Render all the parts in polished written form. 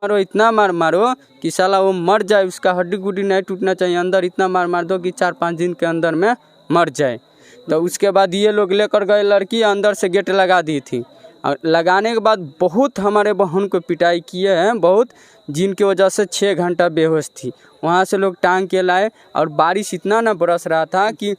मारो, इतना मार मारो कि साला वो मर जाए, उसका हड्डी गुड्डी नहीं टूटना चाहिए अंदर, इतना मार मार दो कि 4-5 दिन के अंदर में मर जाए। तो उसके बाद ये लोग लेकर गए, लड़की अंदर से गेट लगा दी थी, और लगाने के बाद बहुत हमारे बहन को पिटाई किए हैं बहुत, जिनकी वजह से 6 घंटा बेहोश थी। वहाँ से लोग टांग के लाए, और बारिश इतना ना बरस रहा था कि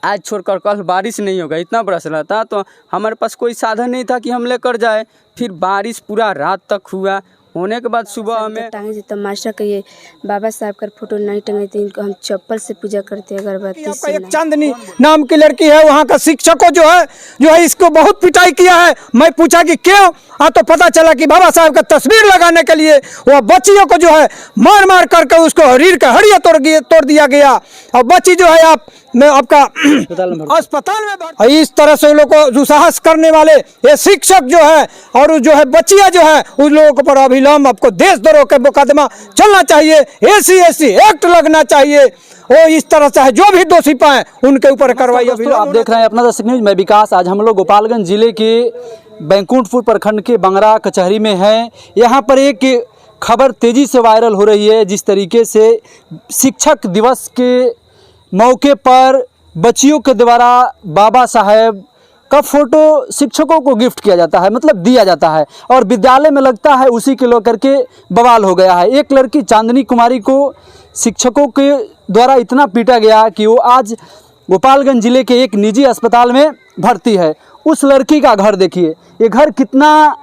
आज छोड़कर कल बारिश नहीं होगा, इतना बरस रहा था। तो हमारे पास कोई साधन नहीं था कि हम लेकर जाए। फिर बारिश पूरा रात तक हुआ, होने के बाद सुबह हमें टांगे थे। तब मास्टर के ये बाबा साहब का फोटो नहीं टंगे थे, इनको हम चप्पल से पूजा करते हैं, अगरबत्ती से। एक चांदनी नाम की लड़की है, वहाँ का शिक्षकों जो है इसको बहुत पिटाई किया है। मैं पूछा कि क्यों, तो पता चला कि बाबा साहब का तस्वीर लगाने के लिए वह बच्चियों को जो है मार मार करके उसको रीढ़ का हड्डियाँ तोड़ दिया गया, और बच्ची जो है आपका अस्पताल में। इस तरह से लोगों को दुस्साहस करने वाले ये शिक्षक जो है और जो है बच्चियां जो है, उन लोगों को पर अभिलंब आपको देशद्रोह के मुकदमा चलना चाहिए, SC एक्ट लगना चाहिए। वो इस तरह से है, जो भी दोषी पाए उनके ऊपर कार्रवाई। आप देख रहे हैं अपना दस्तक न्यूज, मैं विकास। आज हम लोग गोपालगंज जिले के बैंकुंठपुर प्रखंड के बंगरा कचहरी में हैं। यहाँ पर एक खबर तेजी से वायरल हो रही है, जिस तरीके से शिक्षक दिवस के मौके पर बच्चियों के द्वारा बाबा साहेब का फोटो शिक्षकों को गिफ्ट किया जाता है, मतलब दिया जाता है, और विद्यालय में लगता है उसी के लेकर के बवाल हो गया है। एक लड़की चांदनी कुमारी को शिक्षकों के द्वारा इतना पीटा गया कि वो आज गोपालगंज जिले के एक निजी अस्पताल में भर्ती है। उस लड़की का घर देखिए, ये घर कितना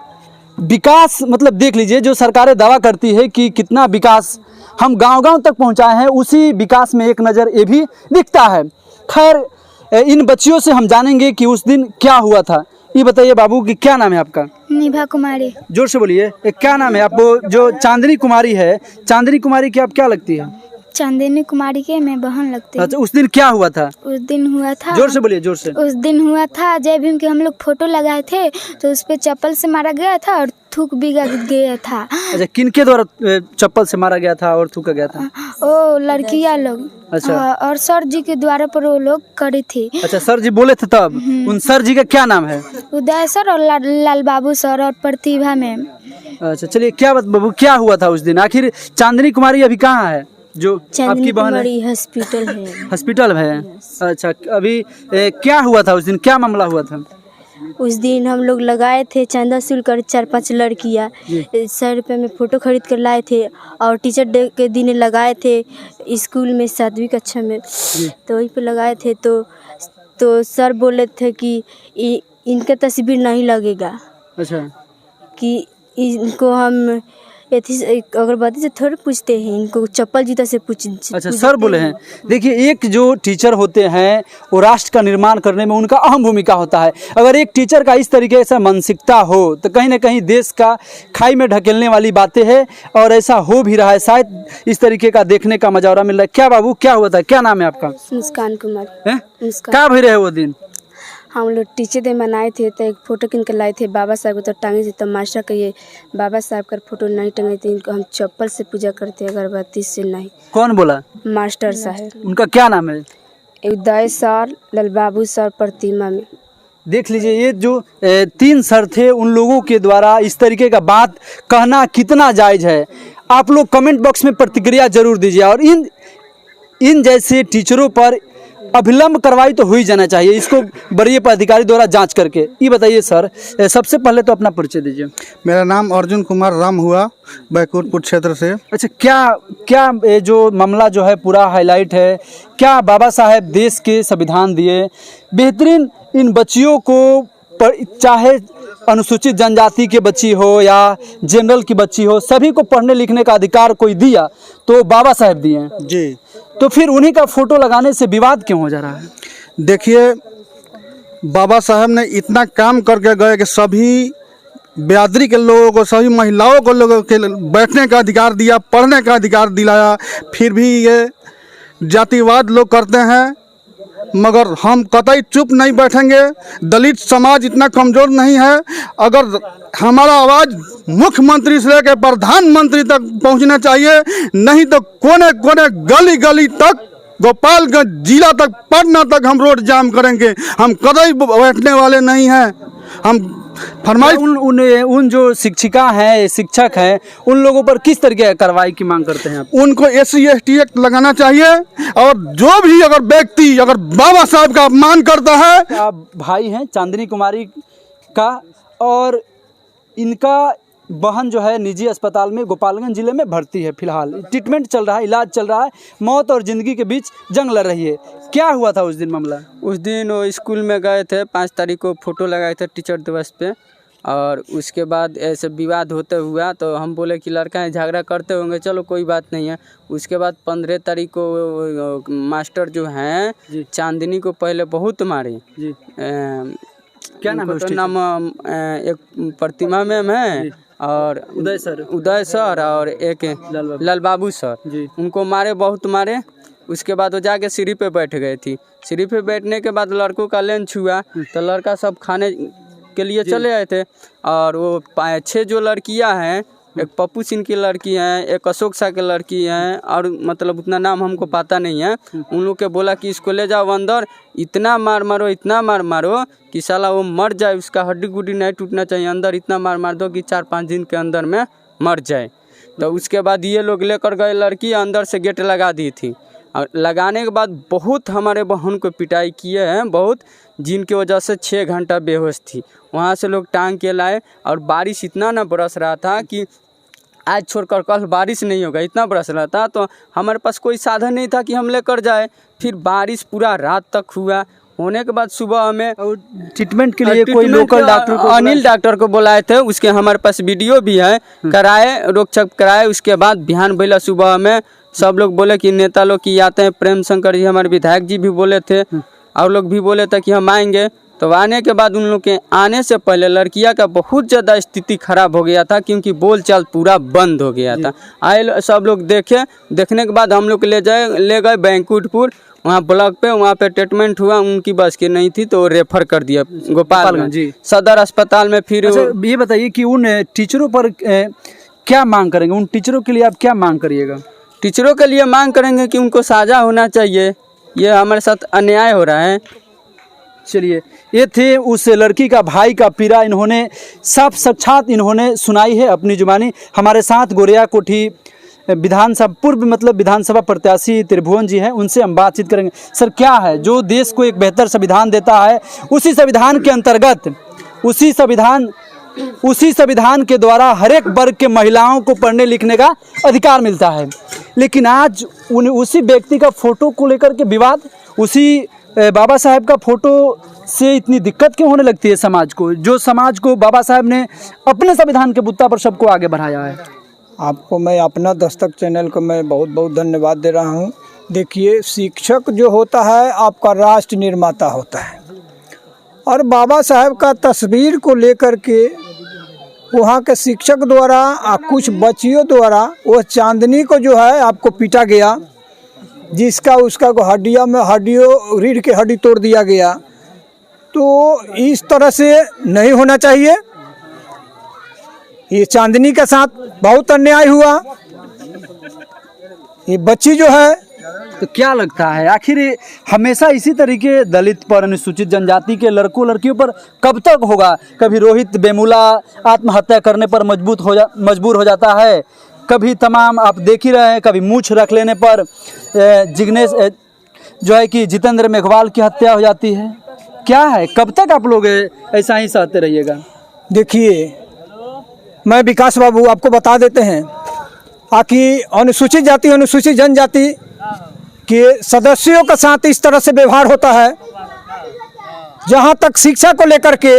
विकास, मतलब देख लीजिए, जो सरकारें दावा करती है कि कितना विकास हम गांव-गांव तक पहुंचाए हैं, उसी विकास में एक नज़र ये भी दिखता है। खैर, इन बच्चियों से हम जानेंगे कि उस दिन क्या हुआ था। ये बताइए बाबू कि क्या नाम है आपका? निभा कुमारी। जोर से बोलिए, क्या नाम है आपको? जो चांदनी कुमारी है, चांदनी कुमारी की आप क्या लगती है? चांदनी कुमारी के मैं बहन लगती हूँ। अच्छा, उस दिन क्या हुआ था? उस दिन हुआ था, जोर से बोलिए, जोर से। उस दिन हुआ था जय भीम के हम लोग फोटो लगाए थे, तो उस पे चप्पल से मारा गया था और थूक भी गया था। अच्छा, किनके द्वारा चप्पल से मारा गया था और थूका गया था? ओ लड़कियां लोग। अच्छा। और सर जी के द्वारा पर वो लोग करे थे। अच्छा, सर जी बोले थे तब? उन सर जी का क्या नाम है? उदय सर और लाल बाबू सर और प्रतिभा मैम। अच्छा, चलिए, क्या बात बाबू, क्या हुआ था उस दिन? आखिर चांदनी कुमारी अभी कहाँ है, जो आपकी बहन है? हॉस्पिटल है। हॉस्पिटल में है? अच्छा, अभी क्या हुआ था उस दिन, क्या मामला हुआ था? उस दिन हम लोग लगाए थे चंदा शुल्क कर 4-5 लड़कियाँ 100 रुपये में फ़ोटो खरीद कर लाए थे, और टीचर डे के दिन लगाए थे स्कूल में 7वीं कक्षा में, तो वहीं पे लगाए थे। तो सर बोले थे कि इनका तस्वीर नहीं लगेगा। अच्छा, कि इनको हम अगरबत्ती से थोड़ी पूछते हैं, इनको चप्पल जूता से अच्छा, सर बोले हैं। देखिए, एक जो टीचर होते हैं वो राष्ट्र का निर्माण करने में उनका अहम भूमिका होता है। अगर एक टीचर का इस तरीके से मानसिकता हो तो कहीं ना कहीं देश का खाई में ढकेलने वाली बातें हैं, और ऐसा हो भी रहा है। शायद इस तरीके का देखने का मजावरा मिल रहा है। क्या बाबू, क्या हुआ था, क्या नाम है आपका? मुस्कान कुमार। क्या भी रहे वो दिन? हम लोग टीचर डे मनाए थे, तो एक फ़ोटो किन के लाए थे बाबा साहब को, तो टांगे थे। तब मास्टर का ये बाबा साहब का फोटो नहीं टंगे थे, इनको हम चप्पल से पूजा करते हैं, अगरबत्ती से नहीं। कौन बोला? मास्टर साहब। उनका क्या नाम है? उदय सर, लाल बाबू सर, प्रतिमा में। देख लीजिए, ये जो 3 सर थे, उन लोगों के द्वारा इस तरीके का बात कहना कितना जायज़ है? आप लोग कमेंट बॉक्स में प्रतिक्रिया जरूर दीजिए, और इन जैसे टीचरों पर अभिलंब कार्रवाई तो हो ही जाना चाहिए, इसको वरीय अधिकारी द्वारा जांच करके। ये बताइए सर, सबसे पहले तो अपना परिचय दीजिए। मेरा नाम अर्जुन कुमार राम हुआ, बैकुंठपुर क्षेत्र से। अच्छा, क्या ये जो मामला जो है पूरा हाईलाइट है, क्या बाबा साहेब देश के संविधान दिए, बेहतरीन इन बच्चियों को, चाहे अनुसूचित जनजाति के बच्ची हो या जनरल की बच्ची हो, सभी को पढ़ने लिखने का अधिकार कोई दिया तो बाबा साहेब दिए हैं जी। तो फिर उन्हीं का फोटो लगाने से विवाद क्यों हो जा रहा है? देखिए, बाबा साहब ने इतना काम करके गए कि सभी बिरादरी के लोगों को, सभी महिलाओं को लोगों के बैठने का अधिकार दिया, पढ़ने का अधिकार दिलाया। फिर भी ये जातिवाद लोग करते हैं, मगर हम कतई चुप नहीं बैठेंगे। दलित समाज इतना कमज़ोर नहीं है। अगर हमारा आवाज़ मुख्यमंत्री से लेकर प्रधानमंत्री तक पहुंचना चाहिए, नहीं तो कोने कोने गली गली तक, गोपालगंज जिला तक, पटना तक हम रोड जाम करेंगे। हम कतई बैठने वाले नहीं हैं। हम फरमाइश उन जो शिक्षिका हैं, शिक्षक हैं, उन लोगों पर किस तरीके की कार्रवाई की मांग करते हैं आप? उनको SC/ST एक्ट लगाना चाहिए और जो भी अगर व्यक्ति अगर बाबा साहब का अपमान करता है। आप भाई हैं चांदनी कुमारी का, और इनका बहन जो है निजी अस्पताल में गोपालगंज जिले में भर्ती है, फिलहाल ट्रीटमेंट चल रहा है, इलाज चल रहा है, मौत और ज़िंदगी के बीच जंग लड़ रही है। क्या हुआ था उस दिन मामला? उस दिन वो स्कूल में गए थे, 5 तारीख को फ़ोटो लगाए थे टीचर दिवस पे, और उसके बाद ऐसे विवाद होते हुआ तो हम बोले कि लड़का है झगड़ा करते होंगे, चलो कोई बात नहीं है। उसके बाद 15 तारीख को मास्टर जो हैं चांदनी को पहले बहुत मारे जी। क्या नाम है? नाम एक प्रतिमा मैम है और उदय सर और एक लाल बाबू सर जी। उनको मारे, बहुत मारे। उसके बाद वो जाके सीढ़ी पे बैठ गई थी। सीढ़ी पे बैठने के बाद लड़कों का लंच हुआ तो लड़का सब खाने के लिए चले आए थे, और वो 6 जो लड़कियां हैं, एक पप्पू सिंह की लड़की हैं, एक अशोक शाह की लड़की हैं, और मतलब उतना नाम हमको पता नहीं है। उन लोग के बोला कि इसको ले जाओ अंदर, इतना मार मारो, इतना मार मारो कि साला वो मर जाए, उसका हड्डी गुड्डी नहीं टूटना चाहिए, अंदर इतना मार मार दो कि 4-5 दिन के अंदर में मर जाए। तो उसके बाद ये लोग लेकर गए लड़की, अंदर से गेट लगा दी थी, और लगाने के बाद बहुत हमारे बहन को पिटाई किए हैं बहुत, जिनकी वजह से 6 घंटा बेहोश थी। वहाँ से लोग टांग के लाए, और बारिश इतना ना बरस रहा था कि आज छोड़कर कल बारिश नहीं होगा, इतना बरस रहा था। तो हमारे पास कोई साधन नहीं था कि हम लेकर जाए। फिर बारिश पूरा रात तक हुआ, होने के बाद सुबह हमें ट्रीटमेंट के लिए कोई लोकल डॉक्टर को, अनिल डॉक्टर को बुलाए थे, उसके हमारे पास वीडियो भी है, कराए, रोक छक कराए। उसके बाद बिहान बेला सुबह में सब लोग बोले कि नेता लोग की आते हैं, प्रेम शंकर जी हमारे विधायक जी भी बोले थे, और लोग भी बोले थे कि हम आएंगे। तो आने के बाद उन लोग के आने से पहले लड़कियां का बहुत ज़्यादा स्थिति खराब हो गया था, क्योंकि बोलचाल पूरा बंद हो गया था। आए सब लोग देखने के बाद हम लोग ले गए बैंकुटपुर, वहाँ ब्लॉक पे, वहाँ पे ट्रीटमेंट हुआ, उनकी बस की नहीं थी तो रेफर कर दिया गोपालगंज सदर अस्पताल में। फिर ये बताइए कि उन टीचरों पर क्या मांग करेंगे? उन टीचरों के लिए आप क्या मांग करिएगा? टीचरों के लिए मांग करेंगे कि उनको सजा होना चाहिए, ये हमारे साथ अन्याय हो रहा है। चलिए, ये थे उस लड़की का भाई का पीड़ा, इन्होंने साफ साक्षात इन्होंने सुनाई है अपनी जुबानी। हमारे साथ गोरिया कोठी विधानसभा प्रत्याशी त्रिभुवन जी हैं, उनसे हम बातचीत करेंगे। सर, क्या है जो देश को एक बेहतर संविधान देता है, उसी संविधान के अंतर्गत उसी संविधान के द्वारा हर एक वर्ग के महिलाओं को पढ़ने लिखने का अधिकार मिलता है, लेकिन आज उसी व्यक्ति का फोटो को लेकर के विवाद, उसी बाबा साहेब का फोटो से इतनी दिक्कत क्यों होने लगती है समाज को, जो समाज को बाबा साहेब ने अपने संविधान के बुत्ता पर सबको आगे बढ़ाया है? आपको मैं अपना दस्तक चैनल को मैं बहुत बहुत धन्यवाद दे रहा हूँ। देखिए, शिक्षक जो होता है आपका राष्ट्र निर्माता होता है, और बाबा साहेब का तस्वीर को लेकर के वहाँ के शिक्षक द्वारा कुछ बच्चियों द्वारा वो चांदनी को जो है आपको पीटा गया, जिसका उसका हड्डियों रीढ़ की हड्डी तोड़ दिया गया। तो इस तरह से नहीं होना चाहिए। ये चांदनी के साथ बहुत अन्याय हुआ। ये बच्ची जो है, तो क्या लगता है आखिर हमेशा इसी तरीके दलित पर, अनुसूचित जनजाति के लड़कों लड़कियों पर कब तक होगा? कभी रोहित वेमुला आत्महत्या करने पर मजबूर हो जाता है, कभी तमाम आप देख ही रहे हैं, कभी मूछ रख लेने पर जिग्नेश जो है कि जितेंद्र मेघवाल की हत्या हो जाती है। क्या है, कब तक आप लोग ऐसा ही सहते रहिएगा? देखिए, मैं विकास बाबू आपको बता देते हैं कि अनुसूचित जाति अनुसूचित जनजाति के सदस्यों के साथ इस तरह से व्यवहार होता है। जहाँ तक शिक्षा को लेकर के,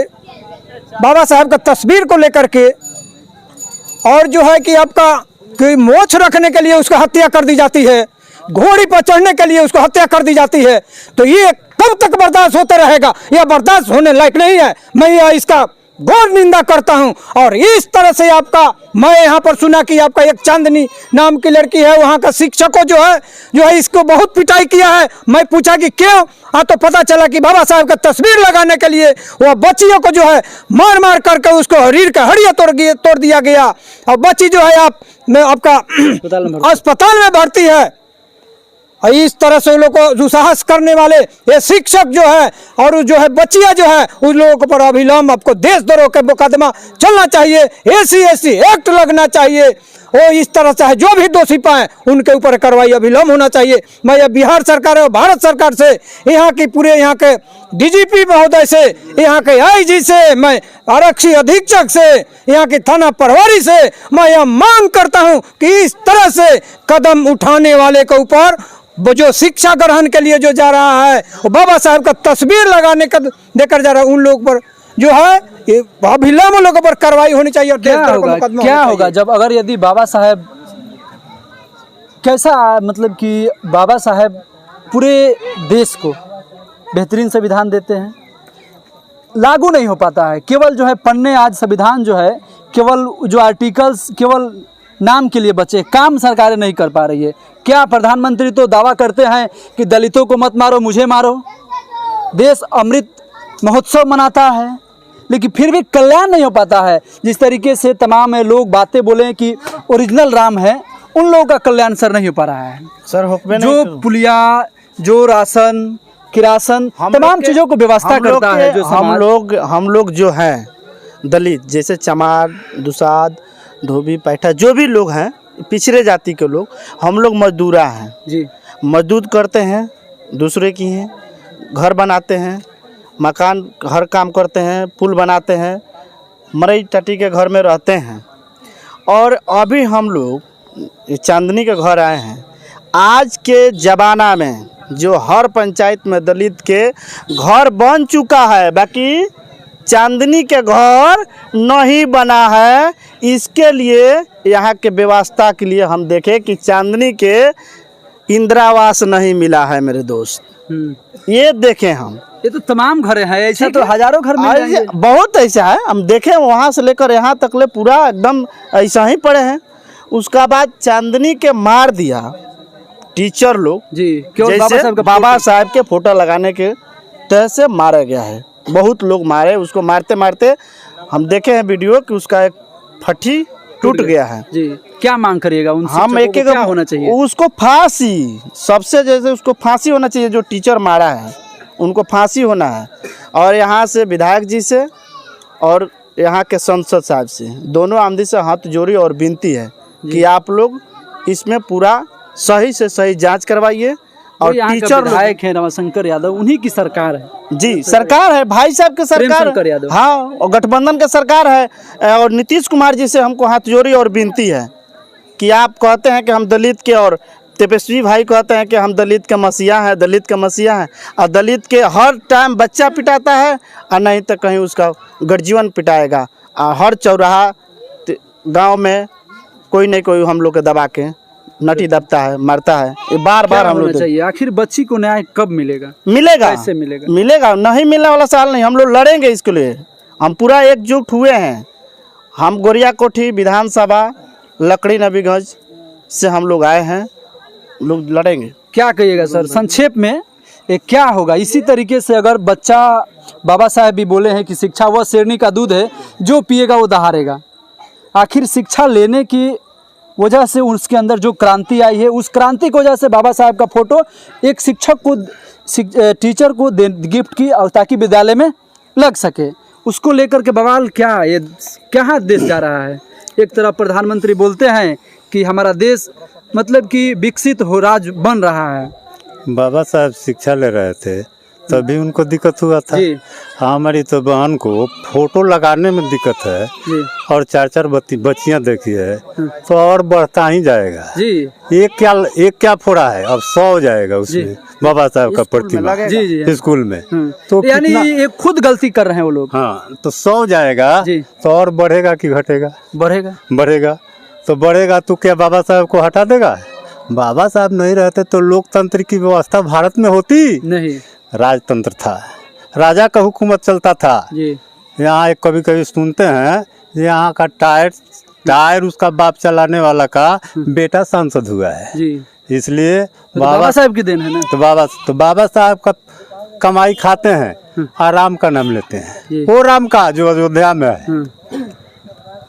बाबा साहब का तस्वीर को लेकर के, और जो है कि आपका कोई मोछ रखने के लिए उसका हत्या कर दी जाती है, घोड़ी पर चढ़ने के लिए उसको हत्या कर दी जाती है, तो ये कब तक बर्दाश्त होता रहेगा? यह बर्दाश्त होने लायक नहीं है। मैं यह इसका घोर निंदा करता हूं। और इस तरह से आपका, मैं यहाँ पर सुना कि आपका एक चांदनी नाम की लड़की है, वहाँ का शिक्षकों जो है इसको बहुत पिटाई किया है। मैं पूछा कि क्यों? तो पता चला कि बाबा साहब का तस्वीर लगाने के लिए वह बच्चियों को जो है मार मार करके उसको रीढ़ का हड्डियाँ तोड़ दिया गया, और बच्ची जो है आपका अस्पताल में भर्ती है। और इस तरह से उन लोग को दुस्साहस करने वाले ये शिक्षक जो है और जो है बच्चियां जो है उन लोगों के पर अभिलंब आपको देशद्रोह के मुकदमा चलना चाहिए, SC एक्ट लगना चाहिए। वो इस तरह से है जो भी दोषी पाए उनके ऊपर कार्रवाई अभिलंब होना चाहिए। मैं ये बिहार सरकार और भारत सरकार से, यहाँ की पूरे यहाँ के DGP महोदय से, यहाँ के IG से, मैं आरक्षी अधीक्षक से, यहाँ की थाना प्रभारी से मैं यह मांग करता हूँ कि इस तरह से कदम उठाने वाले के ऊपर वो जो शिक्षा ग्रहण के लिए जो जा रहा है वो बाबा साहब का तस्वीर लगाने का देकर जा रहा है, उन लोग पर जो है ये अभिलंब लोगों पर कार्रवाई होनी चाहिए। और क्या होगा जब अगर यदि बाबा साहब कैसा मतलब कि बाबा साहब पूरे देश को बेहतरीन संविधान देते हैं, लागू नहीं हो पाता है, केवल जो है पन्ने आज संविधान जो है केवल जो आर्टिकल्स केवल नाम के लिए बचे, काम सरकारें नहीं कर पा रही है। क्या प्रधानमंत्री तो दावा करते हैं कि दलितों को मत मारो मुझे मारो, देश अमृत महोत्सव मनाता है, लेकिन फिर भी कल्याण नहीं हो पाता है। जिस तरीके से तमाम लोग बातें बोले कि ओरिजिनल राम है, उन लोगों का कल्याण सर नहीं हो पा रहा है। सर जो पुलिया, जो राशन किरासन तमाम चीज़ों को व्यवस्था करता है जो हम लोग जो हैं दलित, जैसे चमार, दुसाद, धोबी, पैठा, जो भी लोग हैं पिछड़े जाति के लोग, हम लोग मजदूरा हैं जी। मजदूर करते हैं, दूसरे की हैं, घर बनाते हैं, मकान हर काम करते हैं, पुल बनाते हैं, मरई टटी के घर में रहते हैं। और अभी हम लोग चांदनी के घर आए हैं। आज के ज़माना में जो हर पंचायत में दलित के घर बन चुका है, बाकी चांदनी के घर नहीं बना है। इसके लिए यहाँ के व्यवस्था के लिए हम देखें कि चांदनी के इंदिरावास नहीं मिला है मेरे दोस्त। ये देखें हम, ये तो तमाम घर हैं, ऐसा तो हजारों घर में बहुत ऐसा है। हम देखें वहाँ से लेकर यहाँ तक ले पूरा एकदम ऐसा ही पड़े हैं। उसका बाद चांदनी के मार दिया टीचर लोग जी, जैसे बाबा साहब के फोटो लगाने के तहत से मारा गया है। बहुत लोग मारे, उसको मारते मारते हम देखे हैं वीडियो कि उसका एक फटी टूट गया है जी। क्या मांग करिएगा उनसे? हम एक क्या होना चाहिए? उसको फांसी, सबसे जैसे उसको फांसी होना चाहिए। जो टीचर मारा है उनको फांसी होना है। और यहाँ से विधायक जी से और यहाँ के संसद साहब से दोनों आमदी से हाथ जोड़ी और विनती है कि आप लोग इसमें पूरा सही से सही जांच करवाइए। और टीचर विधायक है रमाशंकर यादव, उन्हीं की सरकार है जी, सरकार है भाई साहब की सरकार, हाँ, और गठबंधन की सरकार है। और नीतीश कुमार जी से हमको हाथ जोड़ी और विनती है कि आप कहते हैं कि हम दलित के, और तेजस्वी भाई कहते हैं कि हम दलित के मसीहा हैं, दलित के मसीहा हैं, और दलित के हर टाइम बच्चा पिटाता है और नहीं तो कहीं उसका गर्जीवन पिटाएगा। और हर चौराहा गांव में कोई नहीं कोई हम लोग के दबा के नटी दबता है, मरता है। ये बार बार हम लोग चाहिए। आखिर बच्ची को न्याय कब मिलेगा? मिलेगा, कैसे मिलेगा? मिलेगा, नहीं मिलने वाला सवाल नहीं। हम लोग लड़ेंगे इसके लिए, हम पूरा एकजुट हुए हैं। हम गोरिया कोठी विधानसभा लकड़ी नबीगंज से हम लोग आए हैं, लोग लड़ेंगे। क्या कहिएगा सर संक्षेप में, ये क्या होगा इसी तरीके से? अगर बच्चा, बाबा साहब भी बोले हैं कि शिक्षा वह शेरनी का दूध है, जो पिएगा वो दहाड़ेगा। आखिर शिक्षा लेने की वजह से उसके अंदर जो क्रांति आई है, उस क्रांति की वजह से बाबा साहब का फोटो एक शिक्षक को, टीचर को गिफ्ट की, और ताकि विद्यालय में लग सके। उसको लेकर के बवाल क्या, ये कहाँ देश जा रहा है? एक तरफ प्रधानमंत्री बोलते हैं कि हमारा देश मतलब कि विकसित हो, राज बन रहा है। बाबा साहब शिक्षा ले रहे थे तभी उनको दिक्कत हुआ था। हमारी तो बहन को फोटो लगाने में दिक्कत है जी। और 4-4 बच्चियां देखी है तो और बढ़ता ही जाएगा जी। एक क्या फोड़ा है, अब 100 हो जाएगा उसमें बाबा साहब का प्रतिमा स्कूल में। तो यानी ये खुद गलती कर रहे हैं वो लोग। हाँ, तो 100 जाएगा तो और बढ़ेगा कि घटेगा? बढ़ेगा तो बढ़ेगा तो क्या बाबा साहब को हटा देगा? बाबा साहब नहीं रहते तो लोकतंत्र की व्यवस्था भारत में होती नहीं, राजतंत्र था, राजा का हुकूमत चलता था। यहाँ एक कभी कभी सुनते हैं यहाँ का टायर उसका बाप चलाने वाला का बेटा सांसद हुआ है जी। इसलिए तो बाबा साहब की देन है ना। तो बाबा साहब का कमाई खाते हैं और राम का नाम लेते हैं। वो राम का जो अयोध्या में है,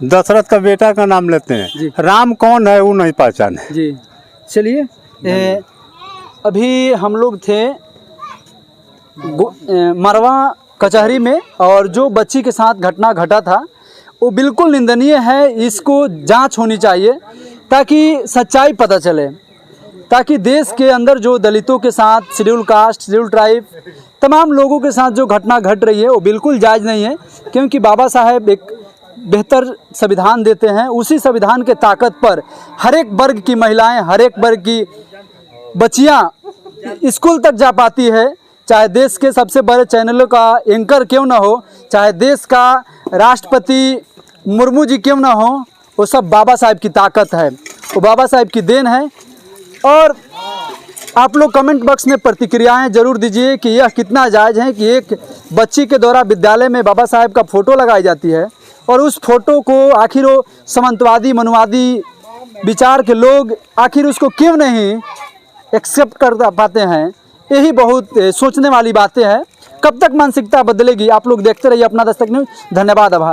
दशरथ का बेटा का नाम लेते हैं। राम कौन है वो नहीं पहचाने। जी चलिए, अभी हम लोग थे मरवा कचहरी में, और जो बच्ची के साथ घटना घटा था वो बिल्कुल निंदनीय है। इसको जांच होनी चाहिए ताकि सच्चाई पता चले, ताकि देश के अंदर जो दलितों के साथ, शेड्यूल कास्ट, शेड्यूल ट्राइब, तमाम लोगों के साथ जो घटना घट रही है वो बिल्कुल जायज़ नहीं है। क्योंकि बाबा साहेब एक बेहतर संविधान देते हैं, उसी संविधान के ताकत पर हर एक वर्ग की महिलाएं, हर एक वर्ग की बच्चियां स्कूल तक जा पाती है। चाहे देश के सबसे बड़े चैनलों का एंकर क्यों ना हो, चाहे देश का राष्ट्रपति मुर्मू जी क्यों ना हो, वो सब बाबा साहेब की ताकत है, वो बाबा साहेब की देन है। और आप लोग कमेंट बॉक्स में प्रतिक्रियाएं जरूर दीजिए कि यह कितना जायज़ है कि एक बच्ची के द्वारा विद्यालय में बाबा साहेब का फ़ोटो लगाई जाती है और उस फोटो को आखिर वो सामंतवादी, मनुवादी विचार के लोग आखिर उसको क्यों नहीं एक्सेप्ट कर पाते हैं। यही बहुत सोचने वाली बातें हैं। कब तक मानसिकता बदलेगी? आप लोग देखते रहिए अपना दस्तक न्यूज़। धन्यवाद, आभार।